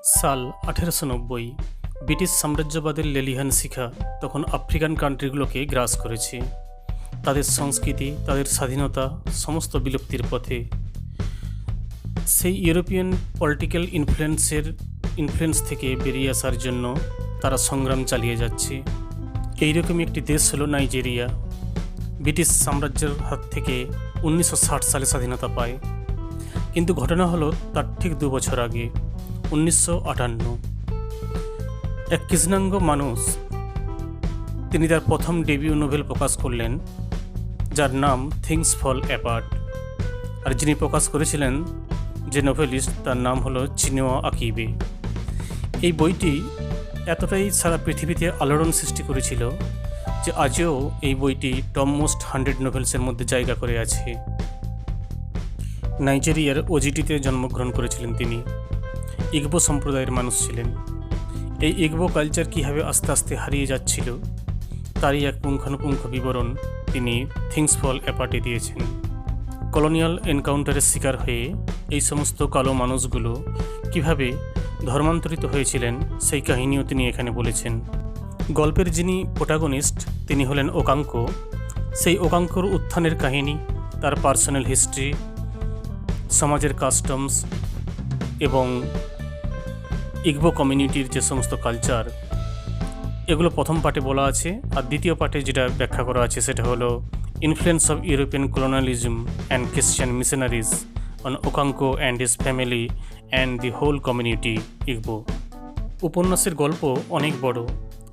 সাল 1890 ব্রিটিশ সাম্রাজ্যবাদের লেলিহান শিখা তখন আফ্রিকান কান্ট্রিগুলোকে গ্রাস করেছে। তাদের সংস্কৃতি, তাদের স্বাধীনতা সমস্ত বিলুপ্তির পথে। সেই ইউরোপিয়ান পলিটিক্যাল ইনফ্লুয়েন্স থেকে বেরিয়ে আসার জন্য তারা সংগ্রাম চালিয়ে যাচ্ছে। এইরকমই একটি দেশ হলো নাইজেরিয়া। ব্রিটিশ সাম্রাজ্যের হাত থেকে 1960 সালে স্বাধীনতা পায়, কিন্তু ঘটনা হলো তার ঠিক 2 বছর আগে 1958। এক কৃষ্ণাঙ্গ মানুষ তিনি তার প্রথম ডেবিউ নোভেল প্রকাশ করলেন, যার নাম থিংস ফল অ্যাপার্ট। আর যিনি প্রকাশ করেছিলেন, যে নোভেলিস্ট, তার নাম হলো চিনুয়া আকিবে। এই বইটি এতটাই সারা পৃথিবীতে আলোড়ন সৃষ্টি করেছিল যে আজও এই বইটি টপ মোস্ট 100 নোভেলসের মধ্যে জায়গা করে আছে। নাইজেরিয়ার ওজিটিতে জন্মগ্রহণ করেছিলেন তিনি। ইগবো সম্প্রদায়ের মানুষ ছিলেন। এই ইগবো কালচার কীভাবে আস্তে আস্তে হারিয়ে যাচ্ছিল তারই এক পুঙ্খানুপুঙ্খ বিবরণ তিনি থিংস ফল অ্যাপার্টে দিয়েছেন। কলোনিয়াল এনকাউন্টারের শিকার হয়ে এই সমস্ত কালো মানুষগুলো কিভাবে ধর্মান্তরিত হয়েছিলেন সেই কাহিনীও তিনি এখানে বলেছেন। গল্পের যিনি প্রোটাগনিস্ট তিনি হলেন ওকাঙ্কো। সেই ওকাঙ্কোর উত্থানের কাহিনী, তার পার্সোনাল হিস্ট্রি, সমাজের কাস্টমস এবং ইগবো কমিউনিটির যে সমস্ত কালচার, এগুলো প্রথম পার্টে বলা আছে। আর দ্বিতীয় পার্টে যেটা ব্যাখ্যা করা আছে সেটা হলো influence of European colonialism and Christian missionaries on Okonkwo and his family and the whole community Igbo. উপন্যাসের গল্প অনেক বড়,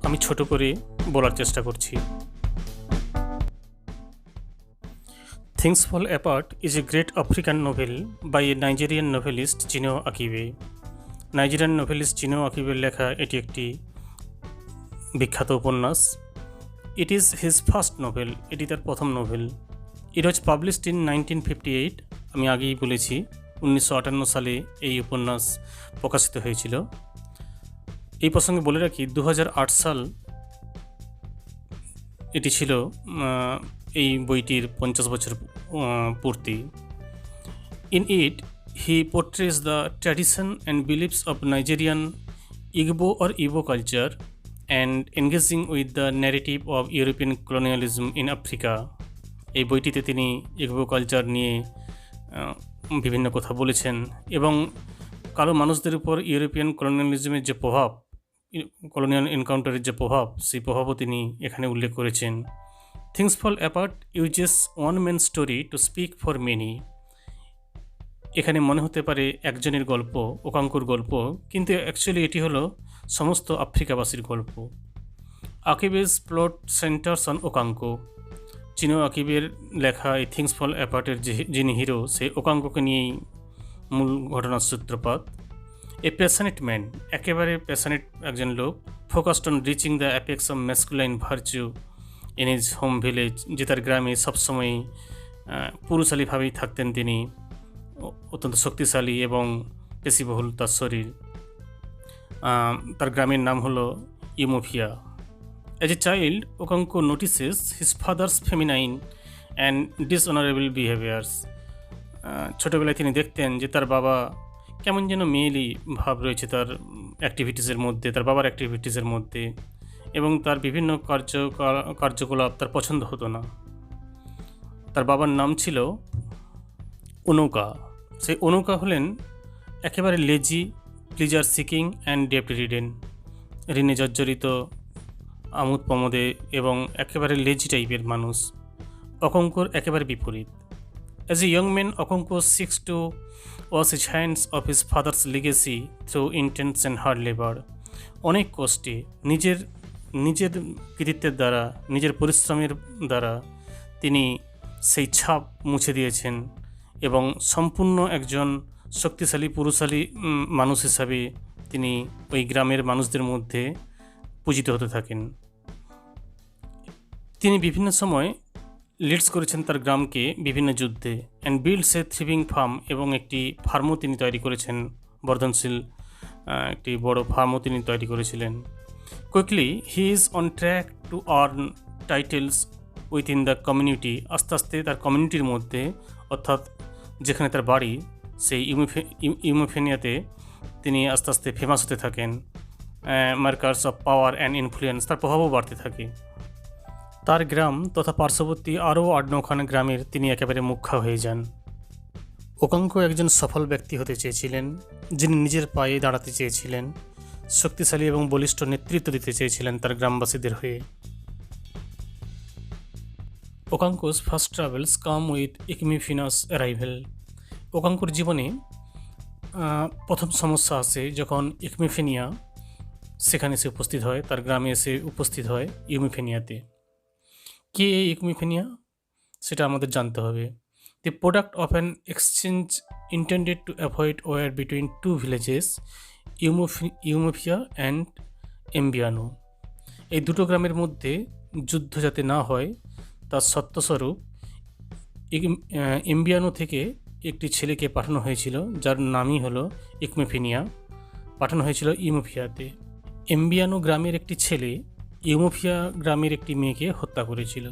আমি ছোট করে বলার চেষ্টা করছি। Things fall apart is a great African novel by a Nigerian novelist Chinua Achebe. Nigerian novelist Chinua আকিবের লেখা এটি একটি বিখ্যাত উপন্যাস। It is his first novel, এটি তার প্রথম novel. It was published in 1958। আমি আগেই বলেছি 1958 সালে এই উপন্যাস প্রকাশিত হয়েছিল। এই প্রসঙ্গে বলে রাখি 2008 সাল এটি ছিল এই বইটির 50 বছর পূর্তি। In it he পোর্ট্রেস the tradition and believes of Nigerian Igbo or ইবো culture and engaging with the narrative of European colonialism in Africa. এই বইটিতে তিনি ইগবো কালচার নিয়ে বিভিন্ন কথা বলেছেন এবং কালো মানুষদের উপর ইউরোপিয়ান কলোনিয়ালিজমের যে প্রভাব, কলোনিয়াল এনকাউন্টারের যে প্রভাব, সেই প্রভাবও তিনি এখানে উল্লেখ করেছেন। Things fall apart uses one man story to speak for many. এখানে মনে হতে পারে একজনের গল্প, ওকাঙ্কোর গল্প, কিন্তু অ্যাকচুয়ালি এটি হলো সমস্ত আফ্রিকাবাসীর গল্প। আকিবেজ প্লট সেন্টার্স অন ওকাঙ্কো। চিনুয়া আকিবের লেখা এই থিংস ফল অ্যাপার্টের যিনি হিরো, সেই ওকাঙ্কোকে নিয়েই মূল ঘটনার সূত্রপাত। এ প্যাশনেট ম্যান, একেবারে প্যাশনেট একজন লোক, focused on reaching the apex of masculine virtue in his home village. যে তার গ্রামে সবসময় পুরুষালীভাবেই থাকতেন তিনি, অত্যন্ত শক্তিশালী এবং পেশিবহুল তার শরীর। তার গ্রামের নাম হলো Umuofia. As a child Okonkwo notices his father's feminine and dishonourable behaviours. ছোটোবেলায় তিনি দেখতেন যে তার বাবা কেমন যেন মেয়েলি ভাব রয়েছে তার অ্যাক্টিভিটিসের মধ্যে, তার বাবার অ্যাক্টিভিটিসের মধ্যে, এবং তার বিভিন্ন কার্যকলাপ তার পছন্দ হতো না। তার বাবার নাম ছিল ওনোকা। সেই ওনোকা হলেন একেবারে লেজি, প্লিজার সিকিং অ্যান্ড ডেপ্ট রিডেন, ঋণে জর্জরিত, আমোদ প্রমোদে এবং একেবারে লেজি টাইপের মানুষ। ওকাঙ্কোর একেবারে বিপরীত। As a young man Okonkwo seeks to wash his hands of his father's legacy through intense and hard labour. অনেক কষ্টে নিজের কৃতিত্বের দ্বারা, নিজের পরিশ্রমের দ্বারা তিনি সেই ছাপ মুছে দিয়েছেন এবং সম্পূর্ণ একজন শক্তিশালী পুরুষালী মানুষ হিসাবে তিনি ওই গ্রামের মানুষদের মধ্যে পূজিত হতে থাকেন। তিনি বিভিন্ন সময় লিডস করেছেন তার গ্রামকে বিভিন্ন যুদ্ধে। অ্যান্ড বিল্ডস এ থ্রিভিং ফার্ম, এবং একটি ফার্মও তিনি তৈরি করেছেন, বর্ধনশীল একটি বড় ফার্মও তিনি তৈরি করেছিলেন। Quickly he is on track to earn titles within the community. আস্তে আস্তে তার কমিউনিটির মধ্যে, অর্থাৎ যেখানে তার বাড়ি, সেই ইউমোফেনিয়াতে তিনি আস্তে আস্তে ফেমাস হতে থাকেন। Markers of power and influence, তার প্রভাবও বাড়তে থাকে। তার গ্রাম তথা পার্শ্ববর্তী আরও 8-9খানা গ্রামের তিনি একেবারে মুখ্যা হয়ে যান। ওকাঙ্কো একজন সফল ব্যক্তি হতে চেয়েছিলেন, যিনি নিজের পায়ে দাঁড়াতে চেয়েছিলেন, শক্তিশালী এবং বলিষ্ঠ নেতৃত্ব দিতে চেয়েছিলেন তার গ্রামবাসীদের হয়ে। Okonkwo's first troubles come with Ikemefuna's arrival. ওকাঙ্কোর জীবনে প্রথম সমস্যা আসে যখন ইকমিফেনিয়া সেখানে এসে উপস্থিত হয়, তার গ্রামে এসে উপস্থিত হয় ইউমিফেনিয়াতে। কে এই ইকমিফেনিয়া, সেটা আমাদের জানতে হবে। The product of an exchange intended to avoid war between two villages, Umuofia and Mbaino. এই দুটো গ্রামের মধ্যে যুদ্ধ যাতে না হয় তার সত্যস্বরূপ এমবিয়ানো থেকে একটি ছেলেকে পাঠানো হয়েছিল, যার নামই হলো ইকমিফেনিয়া, পাঠানো হয়েছিল ইউমোফিয়াতে। এমবিয়ানো গ্রামের একটি ছেলে ইউমোফিয়া গ্রামের একটি মেয়েকে হত্যা করেছিল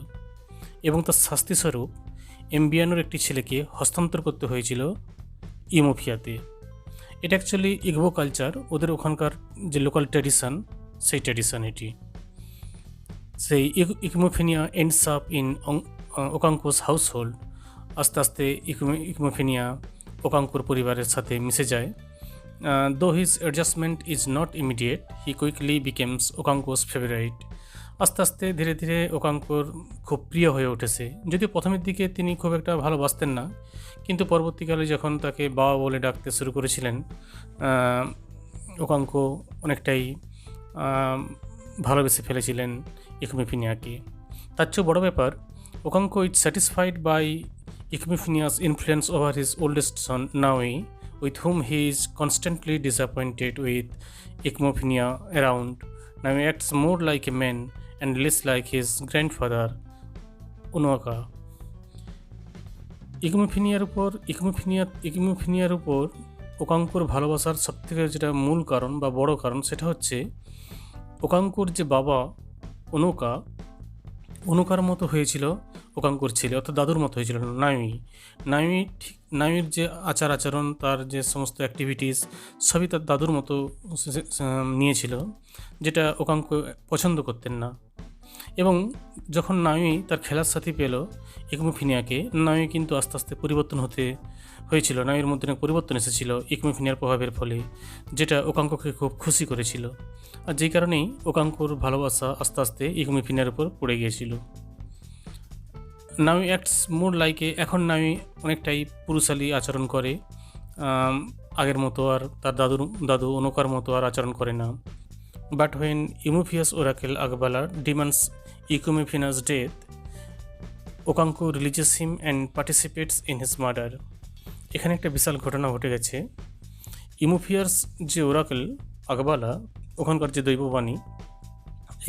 এবং তার শাস্তিস্বরূপ এমবিয়ানোর একটি ছেলেকে হস্তান্তর করতে হয়েছিল ইউমোফিয়াতে। এটা অ্যাকচুয়ালি ইগবো কালচার, ওদের ওখানকার যে লোকাল ট্র্যাডিশান, সেই ট্র্যাডিশান এটি। সেই Ikemefuna ends up in Okonkwo's household. আস্তে আস্তে ইকমিফেনিয়া ওকাঙ্কোর পরিবারের সাথে মিশে যায়। Though his adjustment is not immediate, he quickly becomes Okonkwo's favourite. আস্তে আস্তে ধীরে ধীরে ওকাঙ্কোর খুব প্রিয় হয়ে উঠেছে। যদিও প্রথমের দিকে তিনি খুব একটা ভালোবাসতেন না, কিন্তু পরবর্তীকালে যখন তাকে বাবা বলে ডাকতে শুরু করেছিলেন, ওকাঙ্কো অনেকটাই ভালোবেসে ফেলেছিলেন ইকমিফেনিয়াকে। তার চেয়েও বড় ব্যাপার, Okonkwo is satisfied by Ikemefuna's influence over his oldest son Nwoye, with whom he is constantly disappointed with Ikmofenia around. Now he acts more like a man and less like his grandfather, Unoka. ইকমিফেনিয়ার উপর ওকাঙ্কোর ভালোবাসার সবথেকে যেটা মূল কারণ বা বড় কারণ, সেটা হচ্ছে ওকাঙ্কোর যে বাবা অনুকার মতো হয়েছিল ওকাঙ্কোর ছেলে, অর্থাৎ দাদুর মতো হয়েছিল নাইমির যে আচার আচরণ, তার যে সমস্ত অ্যাক্টিভিটিস, সবই তার দাদুর মতো নিয়েছিল, যেটা ওকাঙ্কো পছন্দ করতেন না। এবং যখন নাইমি তার খেলার সাথী পেল ইকমিফেনিয়াকে, নাইমি কিন্তু আস্তে আস্তে পরিবর্তন হয়েছিল। নাইমির মধ্যে অনেক পরিবর্তন এসেছিল ইকমিফেনিয়ার প্রভাবের ফলে, যেটা ওকাঙ্কোকে খুব খুশি করেছিল। আর যেই কারণেই ওকাঙ্কোর ভালোবাসা আস্তে আস্তে ইকমিফেনিয়ার উপর পড়ে গিয়েছিল। নামি অ্যাক্টস মোর লাইকে, এখন নামি অনেকটাই পুরুষালী আচরণ করে, আগের মতো আর তার দাদু অনুকার মতো আর আচরণ করে না। But when Umuofia's oracle Agbala demands Ikemefuna's death, Okonkwo releases him and participates in his murder. এখানে একটা বিশাল ঘটনা ঘটে গেছে। ইউমোফিয়াস যে ওরাকেল আগবালা, ওখানকার যে দৈববাণী,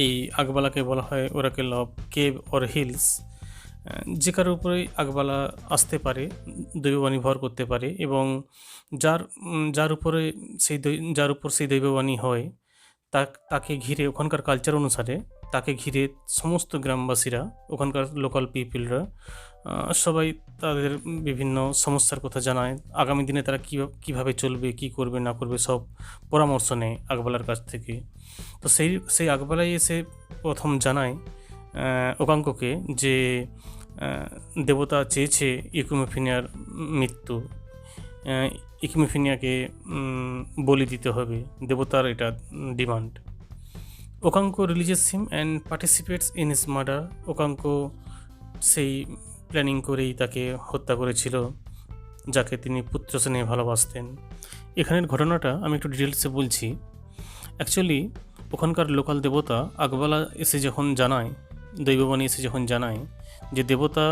এই আগবালাকে বলা হয় Oracle of cave or hills. যে কারোর উপরেই আগবালা আসতে পারে, দৈববাণী ভর করতে পারে, এবং যার উপর সেই দৈববাণী হয় তাকে ঘিরে, ওখানকার কালচার অনুসারে তাকে ঘিরে সমস্ত গ্রামবাসীরা, ওখানকার লোকাল পিপলরা সবাই তাদের বিভিন্ন সমস্যার কথা জানায়। আগামী দিনে তারা কীভাবে চলবে, কী করবে না করবে, সব পরামর্শ নেয় আগবালার কাছ থেকে। তো সেই আগবালাই এসে প্রথম জানায় ওকাঙ্কোকে যে দেবতা চেয়েছে ইকমিফেনিয়ার মৃত্যু, ইকমিফেনিয়াকে বলি দিতে হবে, দেবতার এটা demand. Okonkwo releases him and participates in his murder. Okonkwo সেই প্ল্যানিং করেই তাকে হত্যা করেছিল, যাকে তিনি পুত্র স্নেহে ভালোবাসতেন। এখানের ঘটনাটা আমি একটু ডিটেলসে বলছি। অ্যাকচুয়ালি ওখানকার লোকাল দেবতা আগবালা এসে যখন জানায়, দৈববাণী এসে যখন জানায় যে দেবতা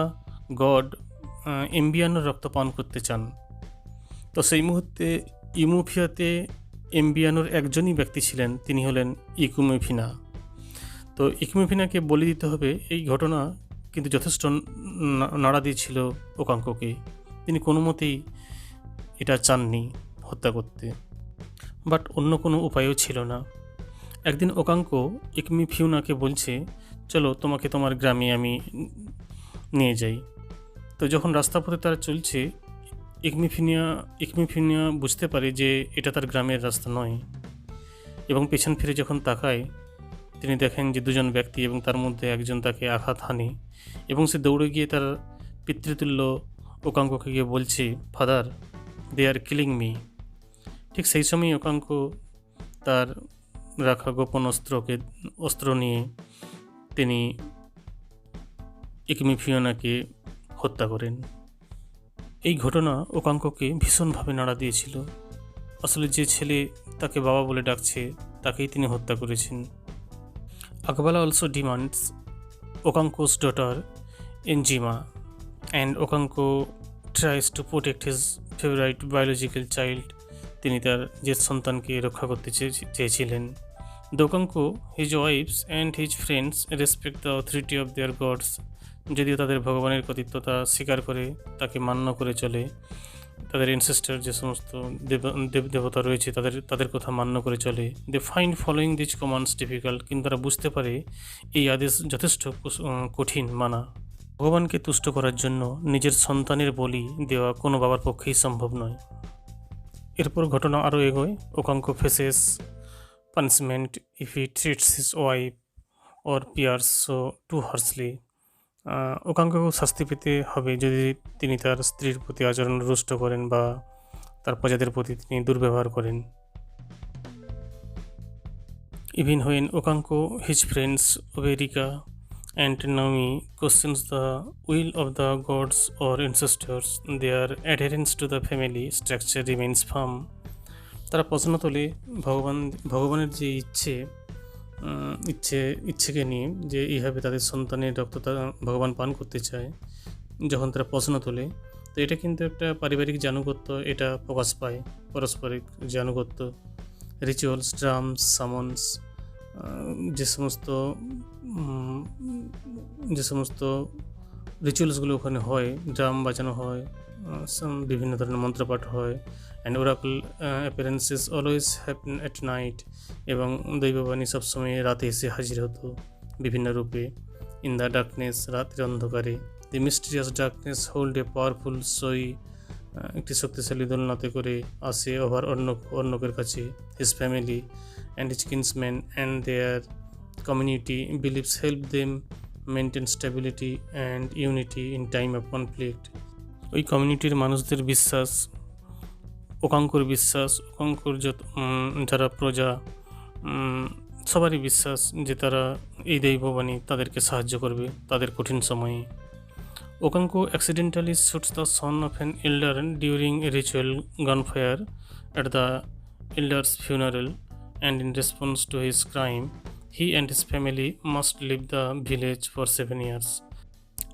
গড এমবিয়ানোর রক্ত পান করতে চান, তো সেই মুহূর্তে ইউমোফিয়াতে এমবিয়ানোর একজনই ব্যক্তি ছিলেন, তিনি হলেন ইকমিফেনিয়া। তো ইকমিফেনিয়াকে বলে দিতে হবে, এই ঘটনা কিন্তু যথেষ্ট নাড়া দিয়েছিল ওকাঙ্কোকে। তিনি কোনো মতেই এটা চাননি হত্যা করতে, বাট অন্য কোনো উপায়ও ছিল না। একদিন ওকাঙ্কো ইকমিফেনিয়াকে বলছে, চলো তোমাকে তোমার গ্রামে আমি নিয়ে যাই। তো যখন রাস্তা পথে তারা চলছে, ইকমিফিনিয়া বুঝতে পারে যে এটা তার গ্রামের রাস্তা নয়, এবং পেছন ফিরে যখন তাকায় তিনি দেখেন যে দুজন ব্যক্তি এবং তার মধ্যে একজন তাকে আঘাত হানে, এবং সে দৌড়ে গিয়ে তার পিতৃতুল্য ওকাঙ্ককে গিয়ে বলছে, ফাদার, দে আর কিলিং মি। ঠিক সেই সময় ওকাঙ্ক তার রাখা গোপন অস্ত্র নিয়ে তিনি ইকমিফিওনাকে হত্যা করেন। এই ঘটনা ওকাঙ্ককে ভীষণভাবে নাড়া দিয়েছিল। আসলে যে ছেলে তাকে বাবা বলে ডাকছে তাকেই তিনি হত্যা করেছেন। Agbala also demands Okonkwo's daughter Enjima, and Okanko tries to protect his favorite biological child. তিনি তার যে সন্তানকে রক্ষা করতে চেয়েছিলেন। ওকাঙ্কো, his wives and his friends respect the authority of their gods. যদিও তাদের ভগবানের কর্তৃত্বতা স্বীকার করে, তাকে মান্য করে চলে, তাদের এনসেস্টার যে সমস্ত দেবতা রয়েছে তাদের কথা মান্য করে চলে। They find following this commands difficult, কিন্তু তারা বুঝতে পারে এই আদেশ যথেষ্ট কঠিন মানা। ভগবানকে তুষ্ট করার জন্য নিজের সন্তানের বলি দেওয়া কোনো বাবার পক্ষেই সম্ভব নয়। এরপর ঘটনা আরও এগোয়। Okonkwo faces punishment if he treats his wife or peers so too harshly. ওকাঙ্ককেও শাস্তি পেতে হবে যদি তিনি তার স্ত্রীর প্রতি আচরণ রুষ্ট করেন বা তার প্রজাদের প্রতি তিনি দুর্ব্যবহার করেন। Even when Okonkwo, his friends Obierika and Naomi questions the will of the gods or ancestors, their adherence to the family structure remains firm. তারা প্রশ্ন তোলে ভগবানের যে ইচ্ছেকে নিয়ে যে এইভাবে তাদের সন্তানের রক্ত ভগবান পান করতে চায়, যখন তারা প্রশ্ন তোলে, তো এটা কিন্তু একটা পারিবারিক জানুগত্য, এটা প্রকাশ পায়, পারস্পরিক জানুগত্য। রিচুয়ালস, ড্রামস, সামন্স, যে সমস্ত রিচুয়ালসগুলো ওখানে হয়, ড্রাম বাজানো হয়, বিভিন্ন ধরনের মন্ত্রপাঠ হয়, and oracle appearances always happen at night, এবং দৈববাণী সবসময় রাতে এসে হাজির হতো বিভিন্ন রূপে। ইন দ্য ডার্কনেস, রাতের অন্ধকারে। The mysterious darkness holds a powerful sway, একটি শক্তিশালী দোলনাতে করে আসে ওভার অর্ণকের কাছে। His family and his kinsmen and their community beliefs help them maintain stability and unity in time of conflict. ওই কমিউনিটির মানুষদের বিশ্বাস, ওকাঙ্কর বিশ্বাস, ওকাঙ্কর যারা প্রজা, সবারই বিশ্বাস যে তারা এই দৈববাণী তাদেরকে সাহায্য করবে তাদের কঠিন সময়ে। ওকাঙ্কো accidentally shoots the son of an elder during a ritual gunfire at the elder's funeral, and in response to his crime, he and his family must leave the village for 7 years.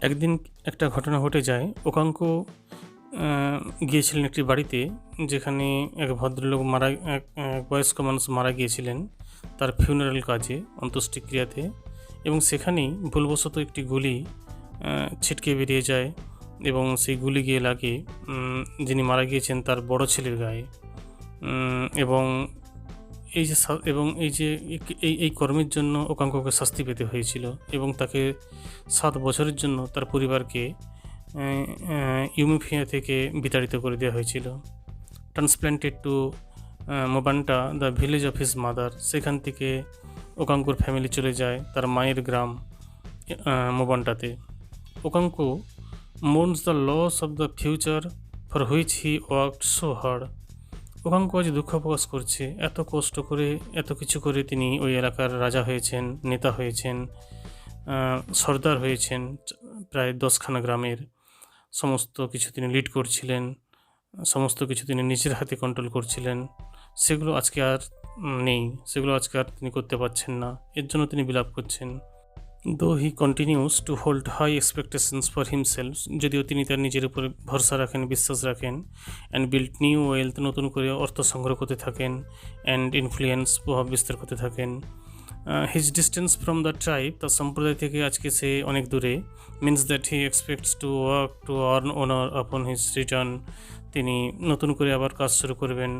একদিন একটা ঘটনা ঘটে যায়। ওকাঙ্ক গিয়েছিলেন একটি বাড়িতে যেখানে এক ভদ্রলোক এক বয়স্ক মানুষ মারা গিয়েছিলেন তার ফিউনারাল কাজে, অন্ত্যেষ্টিক্রিয়াতে, এবং সেখানেই ভুলবশত একটি গুলি ছিটকে বেরিয়ে যায় এবং সেই গুলি গিয়ে লাগে যিনি মারা গিয়েছেন তার বড় ছেলের গায়ে। এবং এই কর্মের জন্য ওকাঙ্ককে শাস্তি পেতে হয়েছিল, এবং তাকে 7 বছরের জন্য তার পরিবারকে ইউমিফিয়া থেকে বিতাড়িত করে দেওয়া হয়েছিল। Transplanted to Mbanta, the village of his mother. সেখান থেকে ওকাঙ্কর ফ্যামিলি চলে যায় তার মায়ের গ্রাম মোবান্টাতে। Okonkwo mourns the loss of the future for which he worked so hard. Okonkwo আজ দুঃখ প্রকাশ করছে, এত কষ্ট করে এত কিছু করে তিনি ওই এলাকার রাজা হয়েছেন, নেতা হয়েছেন, সর্দার হয়েছেন, প্রায় 10খানা গ্রামের সমস্ত কিছু তিনি লিড করছিলেন, সমস্ত কিছু তিনি নিজের হাতে কন্ট্রোল করছিলেন, সেগুলো আজকে আর নেই, সেগুলো আজকে আর তিনি করতে পারছেন না, এর জন্য তিনি বিলাপ করছেন। Though he continues to hold high expectations for himself, যদিও তিনি তার নিজের উপরে ভরসা রাখেন, বিশ্বাস রাখেন, অ্যান্ড বিল্ড নিউ ওয়েলথ, নতুন করে অর্থ সংগ্রহ করতে থাকেন, অ্যান্ড ইনফ্লুয়েন্স, প্রভাব বিস্তার করতে থাকেন। His distance from the tribe, তার সম্প্রদায় থেকে আজকে সে অনেক দূরে। Means that he expects to work to earn honour upon his return, তিনি নতুন করে আবার কাজ শুরু করবেন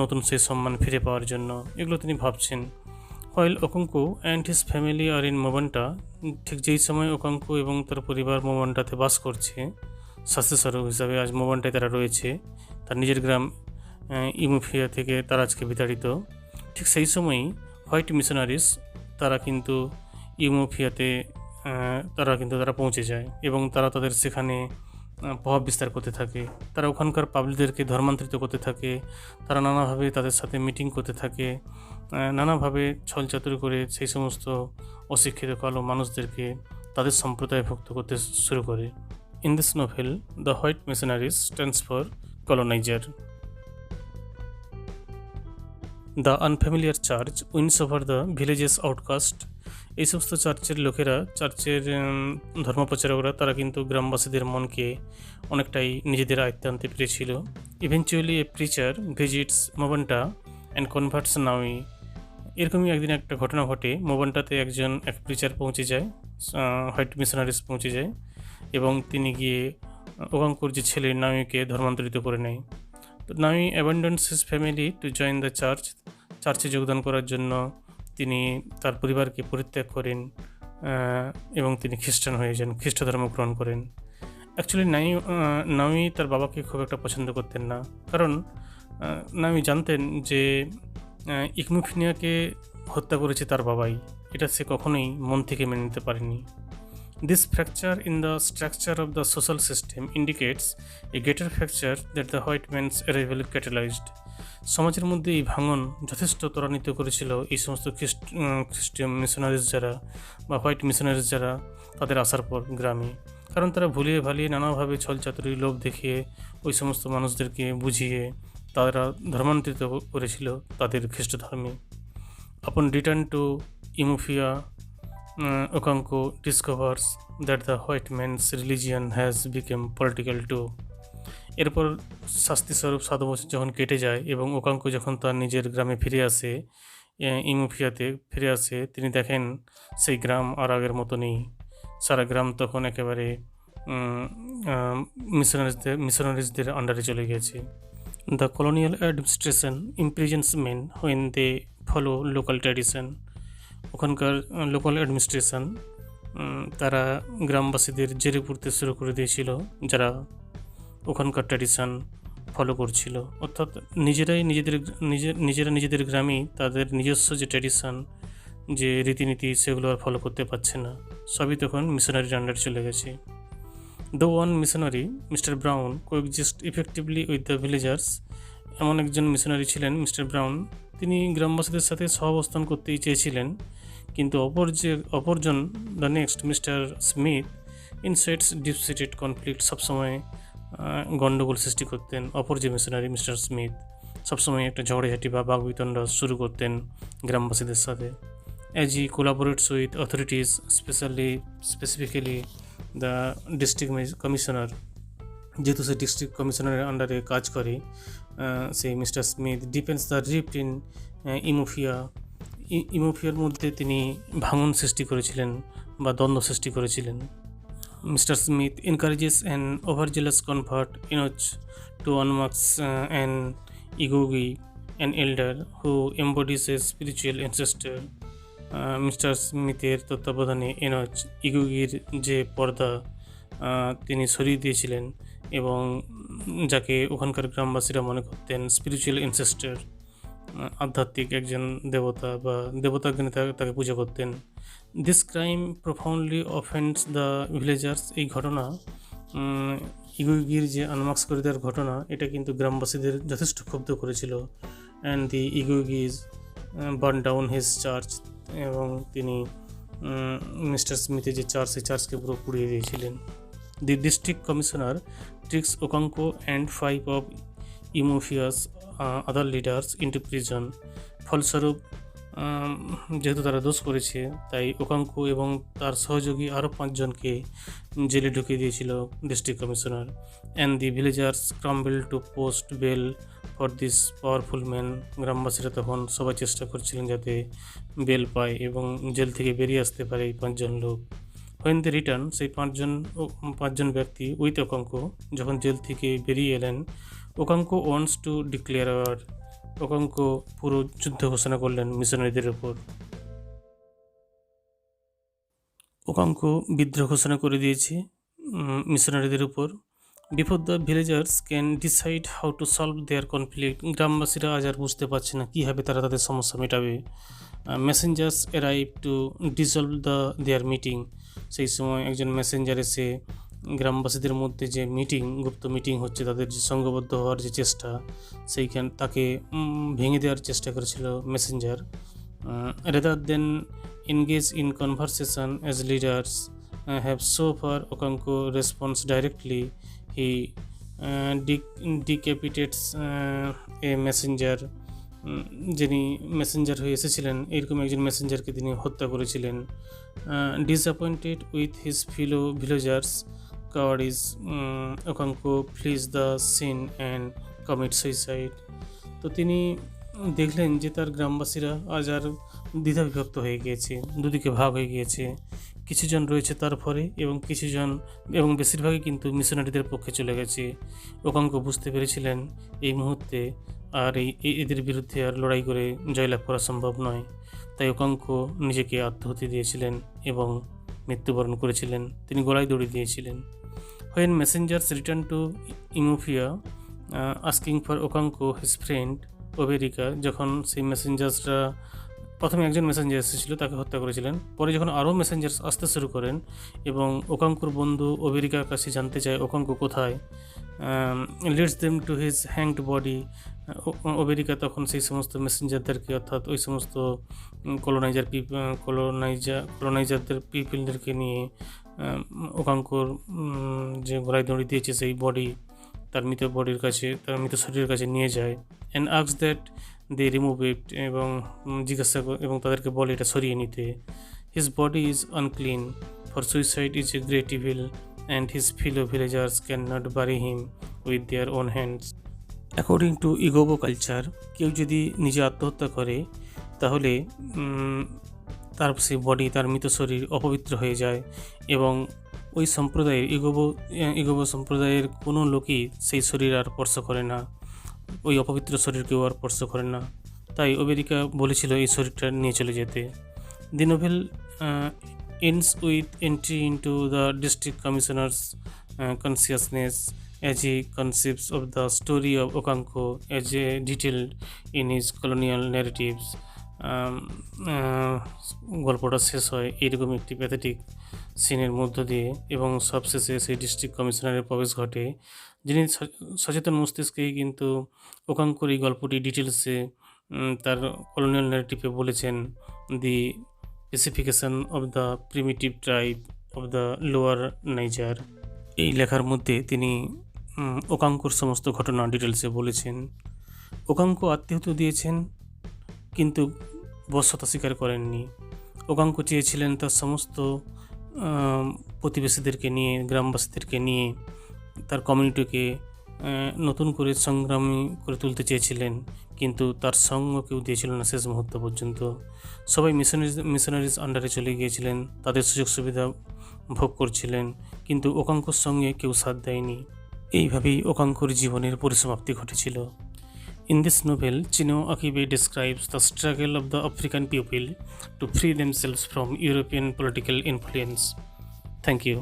নতুন সেই সম্মান ফিরে পাওয়ার জন্য, এগুলো তিনি ভাবছেন। While Okonkwo and his family are in Mobanta, ঠিক যেই সময় ওকাঙ্ক এবং তার পরিবার মোবান্টাতে বাস করছে, শাস্তিস্বরূপ হিসাবে আজ মোবানটায় তারা রয়েছে। তার নিজের গ্রাম ইমুফিয়া থেকে তারা আজকে বিতাড়িত। ঠিক সেই সময়ই হোয়াইট মিশনারিস তারা কিন্তু ইমুফিয়াতে তারা পৌঁছে যায় এবং তারা তাদের সেখানে প্রভাব বিস্তার করতে থাকে। তারা ওখানকার পাবলিকদেরকে ধর্মান্তরিত করতে থাকে। তারা নানাভাবে তাদের সাথে মিটিং করতে থাকে, নানাভাবে ছলচাতুরি করে সেই সমস্ত অশিক্ষিত কালো মানুষদেরকে তাদের সম্প্রদায়ভুক্ত করতে শুরু করে। In this novel the white missionaries stands for coloniser. The unfamiliar church wins over the village's outcast. এই সমস্ত চার্চের লোকেরা, চার্চের ধর্মপ্রচারকরা তারা কিন্তু গ্রামবাসীদের মনকে অনেকটাই নিজেদের আয়ত্তে আনতে পেরেছিল। Eventually a preacher visits Mbanta and converts Nwoye. এরকমই একদিন একটা ঘটনা ঘটে। মোবান্টাতে এক প্রিচার পৌঁছে যায়, হোয়াইট মিশনারিজ পৌঁছে যায় এবং তিনি গিয়ে ওকাঙ্কর যে ছেলে নাউইকে ধর্মান্তরিত করে নেয়। তো Nwoye abandons his family to join the church. চার্চে যোগদান করার জন্য তিনি তার পরিবারকে পরিত্যাগ করেন এবং তিনি খ্রিস্টান হয়ে যান, খ্রিস্ট ধর্ম গ্রহণ করেন। অ্যাকচুয়ালি নাউই তার বাবাকে খুব একটা পছন্দ করতেন না, কারণ নাউই জানতেন যে ইকমুফিনিয়াকে হত্যা করেছে তার বাবাই। এটা সে কখনোই মন থেকে মেনে নিতে পারেনি। This fracture in the structure of the social system indicates a greater fracture that the white man's arrival catalyzed. সমাজের মধ্যে এই ভাঙন যথেষ্ট ত্বরান্বিত করেছিল এই সমস্ত খ্রিস্টান মিশনারিজ যারা বা হোয়াইট মিশনারিজ যারা তাদের আসার পর গ্রামে, কারণ তারা ভুলিয়ে ভালিয়ে নানাভাবে ছলচাতুরি লোভ দেখিয়ে ওই সমস্ত মানুষদেরকে বুঝিয়ে তারা ধর্মান্তরিত করেছিল তাদের খ্রিস্ট ধর্মে। Upon return to Umuofia, Okonkwo discovers that the white man's religion has become political too. এরপর শাস্তিস্বরূপ 7 বছর যখন কেটে যায় এবং ওকাঙ্কো যখন তার নিজের গ্রামে ফিরে আসে, ইমুফিয়াতে ফিরে আসে, তিনি দেখেন সেই গ্রাম আর আগের মতো নেই। সারা গ্রাম তখন একেবারে মিশনারিজদের আন্ডারে চলে গেছে। The colonial administration imprisons men when they follow local tradition. ওখানকার লোকাল অ্যাডমিনিস্ট্রেশন তারা গ্রামবাসীদের জেলে পুরতে শুরু করে দিয়েছিল যারা ওখানকার ট্র্যাডিশান ফলো করছিল। অর্থাৎ নিজেরা নিজেদের গ্রামেই তাদের নিজস্ব যে ট্র্যাডিশান, যে রীতিনীতি, সেগুলো আর ফলো করতে পারছে না। সবই তখন মিশনারির আন্ডারে চলে গেছে। The one missionary mister brown coexist effectively with the villagers. এমন একজন মিশনারি ছিলেন মিস্টার ব্রাউন, তিনি গ্রামবাসীদের সাথে সহাবস্থান করতেই চেয়েছিলেন, কিন্তু অপরজন the next mister Smith insights deep seated conflict, সবসময় গণ্ডগোল সৃষ্টি করতেন। অপর যে মিশনারি মিস্টার স্মিথ সবসময় একটা ঝগড়াঝাটি বা বাকবিতণ্ডা শুরু করতেন গ্রামবাসীদের সাথে। As he collaborates with authorities, specifically the district commissioner, যেহেতু সে ডিস্ট্রিক্ট কমিশনারের আন্ডারে কাজ করে, সেই Mr Smith deepens the rift in ইমুফিয়ার মধ্যে তিনি ভাঙন সৃষ্টি করেছিলেন বা দ্বন্দ্ব সৃষ্টি করেছিলেন। Mr Smith encourages an overzealous convert Enoch to unmask an egwugwu an elder who embodies a spiritual ancestor. Mr স্মিথের তত্ত্বাবধানে এনোচ ইগোগির যে পর্দা তিনি সরিয়ে দিয়েছিলেন এবং যাকে ওখানকার গ্রামবাসীরা মনে করতেন স্পিরিচুয়াল অ্যানসেস্টার, আধ্যাত্মিক একজন দেবতা বা দেবতাজ্ঞানে তাকে পূজা করতেন। This crime profoundly offends the villagers. এই ঘটনা, ইগোগির যে আনমার্কস করে দেওয়ার ঘটনা, এটা কিন্তু গ্রামবাসীদের যথেষ্ট ক্ষুব্ধ করেছিল। And the egwugwu burn down his church, এবং তিনি মিস্টার স্মিথের যে চার্চ, সেই চার্চকে পুরো পুড়িয়ে দিয়েছিলেন। The district commissioner tricks Okonkwo and 5 of Umuofia's other leaders into prison. ফলস্বরূপ যেহেতু তারা দোষ করেছে, তাই ওকাঙ্কো এবং তার সহযোগী আরও 5 জনকে জেলে ঢুকিয়ে দিয়েছিল district commissioner. And the villagers scramble to post bail for this powerful man. গ্রামবাসীরা তখন সবাই চেষ্টা করছিলেন যাতে বেল পায় এবং জেল থেকে বেরিয়ে আসতে পারে এই 5 জন লোক। হোয়েন দে রিটার্ন, সেই 5 জন ব্যক্তি উইথ ওকাঙ্কো যখন জেল থেকে বেরিয়ে এলেন, ওকাঙ্কো ওয়ান্টস টু ডিক্লেয়ার ওয়ার। ওকাঙ্কো পুরো যুদ্ধ ঘোষণা করলেন মিশনারিদের উপর। ওকাঙ্কো বিদ্রোহ ঘোষণা করে দিয়েছে মিশনারিদের উপর। Before the villagers can decide how to solve their conflict, গ্রামবাসীরা আজ আর বুঝতে পারছে না কীভাবে তারা তাদের সমস্যা মেটাবে। মেসেঞ্জার্স অ্যারাইভ টু ডিসলভ দেয়ার মিটিং, সেই সময় একজন মেসেঞ্জার এসে গ্রামবাসীদের মধ্যে যে গুপ্ত মিটিং হচ্ছে, তাদের যে সংঘবদ্ধ হওয়ার যে চেষ্টা, তাকে ভেঙে দেওয়ার চেষ্টা করেছিল messenger. Rather than engage in conversation as leaders have so far Okonkwo responds directly, he decapitates a messenger, যিনি মেসেঞ্জার হয়ে এসেছিলেন এরকম একজন মেসেঞ্জারকে তিনি হত্যা করেছিলেন। Disappointed with his fellow villagers cowardice, Okonkwo flees the scene and commit suicide. তো তিনি দেখলেন যে তার গ্রামবাসীরা আজ আর দ্বিধাবিভক্ত হয়ে গিয়েছে, দুদিকে ভাগ হয়ে গিয়েছে। কিছুজন রয়েছে তার পরে এবং বেশিরভাগই কিন্তু মিশনারিদের পক্ষে চলে গেছে। ওকাঙ্কো বুঝতে পেরেছিলেন এই মুহূর্তে আর এদের বিরুদ্ধে আর লড়াই করে জয়লাভ করা সম্ভব নয়। তাই ওকাঙ্কো নিজেকে আত্মহতি দিয়েছিলেন এবং মৃত্যুবরণ করেছিলেন। তিনি গলায় দড়ি দিয়েছিলেন। When messengers return to Umuofia asking for Okonkwo his friend Obierika, যখন সেই মেসেঞ্জার্সরা, প্রথমে একজন মেসেঞ্জার এসেছিল তাকে হত্যা করেছিলেন, পরে যখন আরও মেসেঞ্জার্স আসতে শুরু করেন এবং ওকাঙ্কোর বন্ধু ওবেরিকার কাছে জানতে চায় ওকাঙ্কো কোথায়, leads them to his hanged body, Obierika তখন সেই সমস্ত মেসেঞ্জারদেরকে, অর্থাৎ ওই সমস্ত কলোনাইজারদের পিপলদেরকে নিয়ে ওকাঙ্কোর যে গলায় দড়ি দিয়েছে সেই বডি তার মৃত শরীরের কাছে নিয়ে যায়। And ask that they remove it, এবং এবং তাদেরকে বলে এটা সরিয়ে নিতে। His body is unclean, for suicide is a great evil, and his fellow villagers can not bury him with their own hands. According to Igbo culture, কেউ যদি নিজে আত্মহত্যা করে তাহলে তার সেই বডি, তার মৃত শরীর অপবিত্র হয়ে যায় এবং ওই সম্প্রদায়ের ইগোবো সম্প্রদায়ের কোনো লোকই সেই শরীর আর স্পর্শ করে না, ওই অপবিত্র শরীর কেউ আর স্পর্শ করে না। তাই ওবেরিকা বলেছিল এই শরীরটা নিয়ে চলে যেতে। The novel ends with entry into the district commissioner's consciousness as he conceives of the story of Okanko as a detailed in his colonial narratives. গল্পটা শেষ হয় এইরকম একটি প্যাথেটিক সিনের মধ্য দিয়ে এবং সবশেষে সেই ডিস্ট্রিক্ট কমিশনারের প্রবেশ ঘটে, যিনি সচেতন মস্তিষ্কেই কিন্তু ওকাঙ্কোর এই গল্পটি ডিটেলসে তার কলোনিয়াল ন্যারেটিভে বলেছেন। The specification of the primitive tribe of the lower Niger, এই লেখার মধ্যে তিনি ওকাঙ্কোর সমস্ত ঘটনা ডিটেলসে বলেছেন। ওকাঙ্কো আত্মীয়তা দিয়েছেন কিন্তু বশ্যতা স্বীকার করেননি। ওকাঙ্কো চেয়েছিলেন তার সমস্ত প্রতিবেশীদেরকে নিয়ে, গ্রামবাসীদেরকে নিয়ে তার কমিউনিটিকে নতুন করে সংগ্রামী করে তুলতে চেয়েছিলেন, কিন্তু তার সঙ্গ কেউ দিয়েছিল না শেষ মুহূর্ত পর্যন্ত। সবাই মিশনারিজ আন্ডারে চলে গিয়েছিলেন, তাদের সুযোগ সুবিধা ভোগ করছিলেন, কিন্তু ওকাঙ্কোর সঙ্গে কেউ সাথ দেয়নি। এইভাবেই ওকাঙ্কোর জীবনের পরিসমাপ্তি ঘটেছিল। In this novel, Chinua Achebe describes the struggle of the African people to free themselves from European political influence. Thank you.